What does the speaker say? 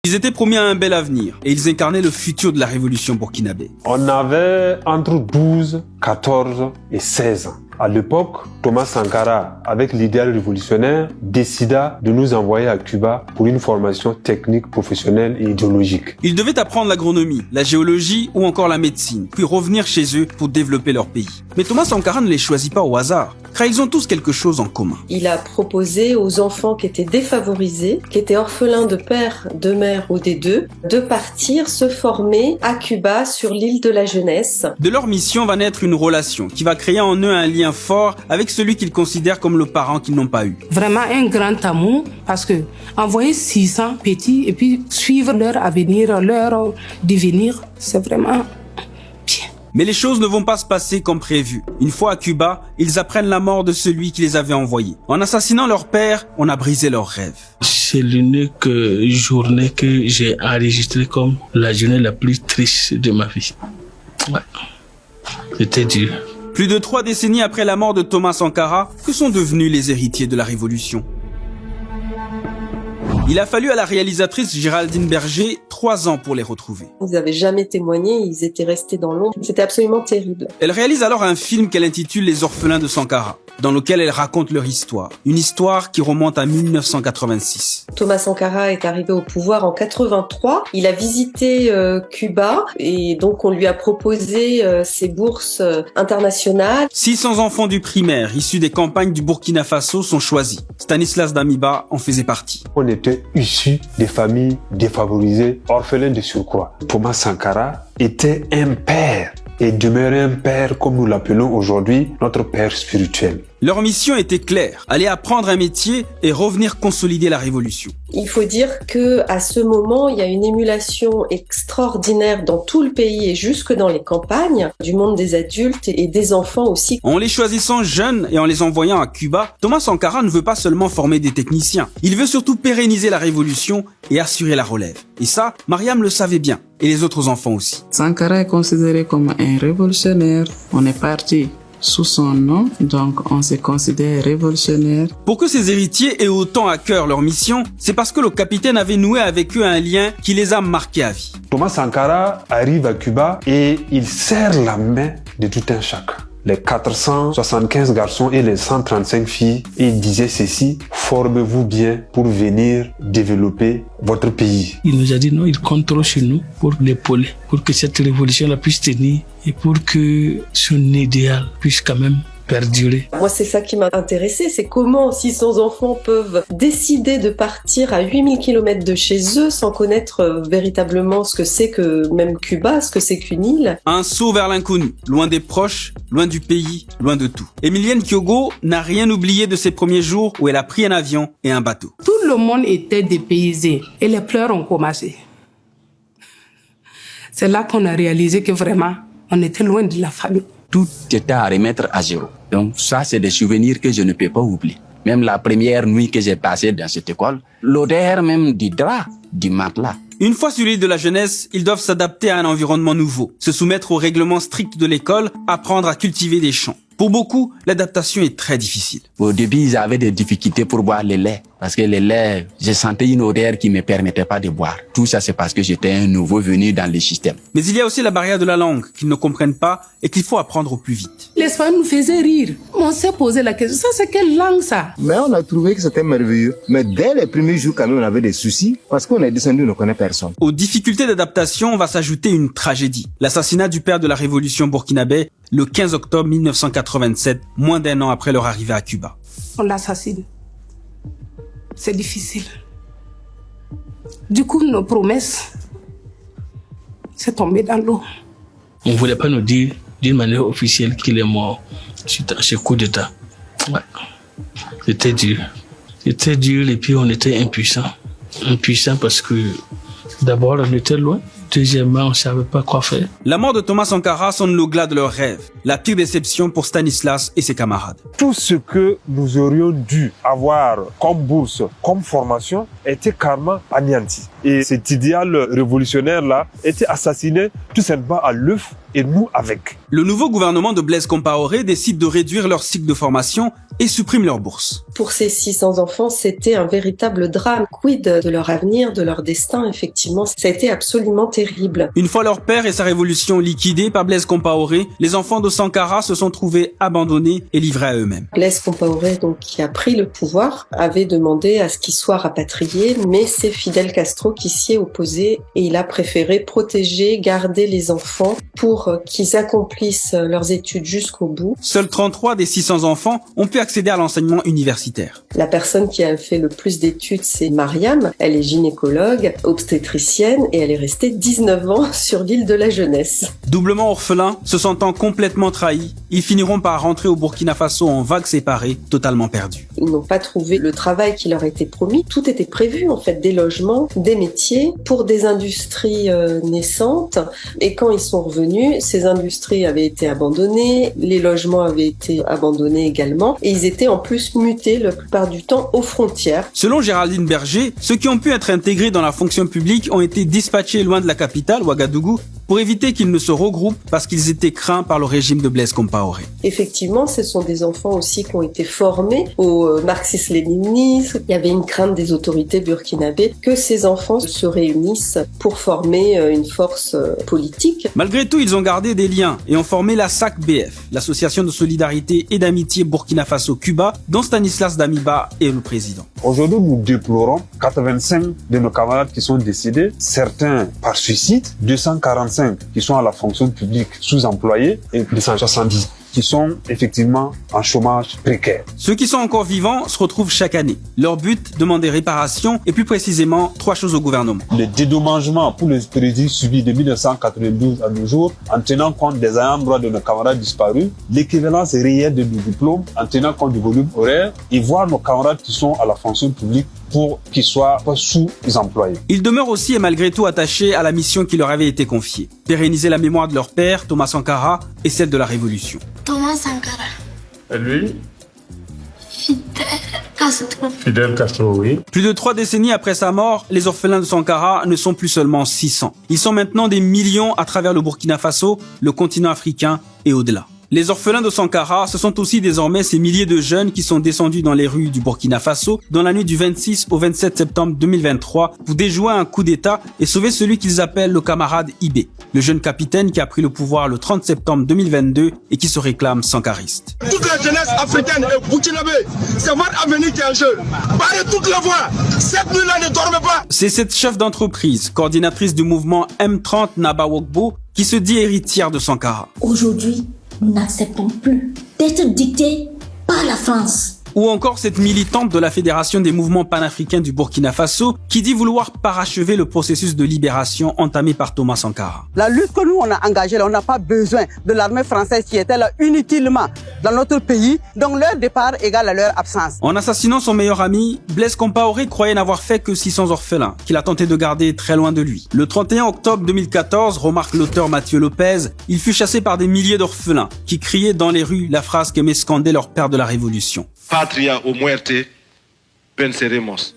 Ils étaient promis à un bel avenir et ils incarnaient le futur de la révolution burkinabé. On avait entre 12, 14 et 16 ans. À l'époque, Thomas Sankara, avec l'idéal révolutionnaire, décida de nous envoyer à Cuba pour une formation technique, professionnelle et idéologique. Ils devaient apprendre l'agronomie, la géologie ou encore la médecine, puis revenir chez eux pour développer leur pays. Mais Thomas Sankara ne les choisit pas au hasard, car ils ont tous quelque chose en commun. Il a proposé aux enfants qui étaient défavorisés, qui étaient orphelins de père, de mère ou des deux, de partir se former à Cuba sur l'île de la jeunesse. De leur mission va naître une relation qui va créer en eux un lien fort avec celui qu'ils considèrent comme le parent qu'ils n'ont pas eu. Vraiment un grand amour parce que envoyer 600 petits et puis suivre leur avenir, leur devenir, c'est vraiment bien. Mais les choses ne vont pas se passer comme prévu. Une fois à Cuba, ils apprennent la mort de celui qui les avait envoyés. En assassinant leur père, on a brisé leurs rêves. C'est l'unique journée que j'ai enregistrée comme la journée la plus triste de ma vie. Ouais. C'était dur. Plus de 3 décennies après la mort de Thomas Sankara, que sont devenus les héritiers de la Révolution? Il a fallu à la réalisatrice Géraldine Berger 3 ans pour les retrouver. Ils n'avaient jamais témoigné, ils étaient restés dans l'ombre. C'était absolument terrible. Elle réalise alors un film qu'elle intitule Les orphelins de Sankara, dans lequel elle raconte leur histoire. Une histoire qui remonte à 1986. Thomas Sankara est arrivé au pouvoir en 83. Il a visité Cuba et donc on lui a proposé ces bourses internationales. 600 enfants du primaire issus des campagnes du Burkina Faso sont choisis. Stanislas Damiba en faisait partie. On était issus des familles défavorisées, orphelins de surcroît. Thomas Sankara était un père et demeurait un père comme nous l'appelons aujourd'hui, notre père spirituel. Leur mission était claire, aller apprendre un métier et revenir consolider la révolution. Il faut dire que à ce moment, il y a une émulation extraordinaire dans tout le pays et jusque dans les campagnes, du monde des adultes et des enfants aussi. En les choisissant jeunes et en les envoyant à Cuba, Thomas Sankara ne veut pas seulement former des techniciens. Il veut surtout pérenniser la révolution et assurer la relève. Et ça, Mariam le savait bien, et les autres enfants aussi. Sankara est considéré comme un révolutionnaire. On est parti sous son nom, donc on se considère révolutionnaire. Pour que ces héritiers aient autant à cœur leur mission, c'est parce que le capitaine avait noué avec eux un lien qui les a marqués à vie. Thomas Sankara arrive à Cuba et il serre la main de tout un chacun. Les 475 garçons et les 135 filles, et il disait ceci: formez-vous bien pour venir développer votre pays. Il nous a dit non, il compte trop sur nous pour l'épauler, pour que cette révolution puisse tenir et pour que son idéal puisse quand même perdurer. Moi, c'est ça qui m'a intéressée, c'est comment 600 enfants peuvent décider de partir à 8000 km de chez eux sans connaître véritablement ce que c'est que même Cuba, ce que c'est qu'une île. Un saut vers l'inconnu, loin des proches, loin du pays, loin de tout. Emilienne Kyogo n'a rien oublié de ses premiers jours où elle a pris un avion et un bateau. Tout le monde était dépaysé et les pleurs ont commencé. C'est là qu'on a réalisé que vraiment, on était loin de la famille. Tout était à remettre à zéro. Donc ça, c'est des souvenirs que je ne peux pas oublier. Même la première nuit que j'ai passée dans cette école, l'odeur même du drap, du matelas. Une fois sur l'île de la jeunesse, ils doivent s'adapter à un environnement nouveau, se soumettre aux règlements stricts de l'école, apprendre à cultiver des champs. Pour beaucoup, l'adaptation est très difficile. Au début, ils avaient des difficultés pour boire le lait. Parce que le lait, je sentais une odeur qui ne me permettait pas de boire. Tout ça, c'est parce que j'étais un nouveau venu dans le système. Mais il y a aussi la barrière de la langue qu'ils ne comprennent pas et qu'il faut apprendre au plus vite. L'espagnol nous faisait rire. On s'est posé la question, ça c'est quelle langue ça? Mais on a trouvé que c'était merveilleux. Mais dès les premiers jours, quand même, on avait des soucis parce qu'on est descendu, on ne connaît personne. Aux difficultés d'adaptation va s'ajouter une tragédie. L'assassinat du père de la révolution burkinabé le 15 octobre 1987, moins d'1 an après leur arrivée à Cuba. On l'assassine. C'est difficile. Du coup, nos promesses, c'est tombé dans l'eau. On ne voulait pas nous dire d'une manière officielle qu'il est mort suite à ce coup d'État. Ouais. C'était dur. C'était dur et puis on était impuissants. Impuissants parce que d'abord on était loin. Deuxièmement, on ne savait pas quoi faire. La mort de Thomas Sankara sonne le glas de leurs rêves. La pire déception pour Stanislas et ses camarades. Tout ce que nous aurions dû avoir comme bourse, comme formation, était carrément anéanti. Et cet idéal révolutionnaire-là était assassiné tout simplement à l'œuf et nous avec. Le nouveau gouvernement de Blaise Compaoré décide de réduire leur cycle de formation et supprime leur bourse. Pour ces 600 enfants, c'était un véritable drame. Quid de leur avenir, de leur destin, effectivement, ça a été absolument terrible. Une fois leur père et sa révolution liquidés par Blaise Compaoré, les enfants de Sankara se sont trouvés abandonnés et livrés à eux-mêmes. Blaise Compaoré, donc, qui a pris le pouvoir, avait demandé à ce qu'ils soient rapatriés, mais c'est Fidel Castro qui s'y est opposé et il a préféré protéger, garder les enfants pour qu'ils accomplissent leurs études jusqu'au bout. Seuls 33 des 600 enfants ont pu accéder à l'enseignement universitaire. La personne qui a fait le plus d'études, c'est Mariam. Elle est gynécologue, obstétricienne et elle est restée 19 ans sur l'île de la jeunesse. Doublement orphelins, se sentant complètement trahis, ils finiront par rentrer au Burkina Faso en vagues séparées, totalement perdus. Ils n'ont pas trouvé le travail qui leur était promis. Tout était prévu, en fait, des logements, des métiers pour des industries naissantes. Et quand ils sont revenus, ces industries avaient été abandonnées, les logements avaient été abandonnés également, et ils étaient en plus mutés la plupart du temps aux frontières. Selon Géraldine Berger, ceux qui ont pu être intégrés dans la fonction publique ont été dispatchés loin de la capitale, Ouagadougou, pour éviter qu'ils ne se regroupent parce qu'ils étaient craints par le régime de Blaise Compaoré. Effectivement, ce sont des enfants aussi qui ont été formés au marxisme-léninisme. Il y avait une crainte des autorités burkinabées que ces enfants se réunissent pour former une force politique. Malgré tout, ils ont gardé des liens et ont formé la SAC-BF, l'association de solidarité et d'amitié Burkina Faso-Cuba, dont Stanislas Damiba est le président. Aujourd'hui, nous déplorons 85 de nos camarades qui sont décédés, certains par suicide, 245 qui sont à la fonction publique sous-employés et 270 qui sont effectivement en chômage précaire. Ceux qui sont encore vivants se retrouvent chaque année. Leur but, demander réparation et plus précisément 3 choses au gouvernement. Le dédommagement pour les préjudices subis de 1992 à nos jours, en tenant compte des ayants droit de nos camarades disparus, l'équivalence réelle de nos diplômes, en tenant compte du volume horaire, et voir nos camarades qui sont à la fonction publique pour qu'ils soient pas sous-employés. Ils demeurent aussi et malgré tout attachés à la mission qui leur avait été confiée. Pérenniser la mémoire de leur père, Thomas Sankara, et celle de la Révolution. Thomas Sankara. Et lui? Fidel Castro. Fidel Castro, oui. Plus de 3 décennies après sa mort, les orphelins de Sankara ne sont plus seulement 600. Ils sont maintenant des millions à travers le Burkina Faso, le continent africain et au-delà. Les orphelins de Sankara, ce sont aussi désormais ces milliers de jeunes qui sont descendus dans les rues du Burkina Faso dans la nuit du 26 au 27 septembre 2023 pour déjouer un coup d'État et sauver celui qu'ils appellent le camarade Ibé, le jeune capitaine qui a pris le pouvoir le 30 septembre 2022 et qui se réclame sankariste. Toute la jeunesse africaine et burkinabé, c'est votre avenir qui est en jeu. Parlez toute la voix. Cette nuit-là, ne dormez pas. C'est cette chef d'entreprise, coordinatrice du mouvement M30 Naba Wokbo, qui se dit héritière de Sankara. Aujourd'hui, nous n'acceptons plus d'être dictés par la France. Ou encore cette militante de la Fédération des mouvements panafricains du Burkina Faso qui dit vouloir parachever le processus de libération entamé par Thomas Sankara. La lutte que nous on a engagée, on n'a pas besoin de l'armée française qui était là inutilement dans notre pays, donc leur départ égale à leur absence. En assassinant son meilleur ami, Blaise Compaoré croyait n'avoir fait que 600 orphelins, qu'il a tenté de garder très loin de lui. Le 31 octobre 2014, remarque l'auteur Mathieu Lopez, il fut chassé par des milliers d'orphelins qui criaient dans les rues la phrase qu'aimait scander leur père de la Révolution. Patria o muerte, venceremos.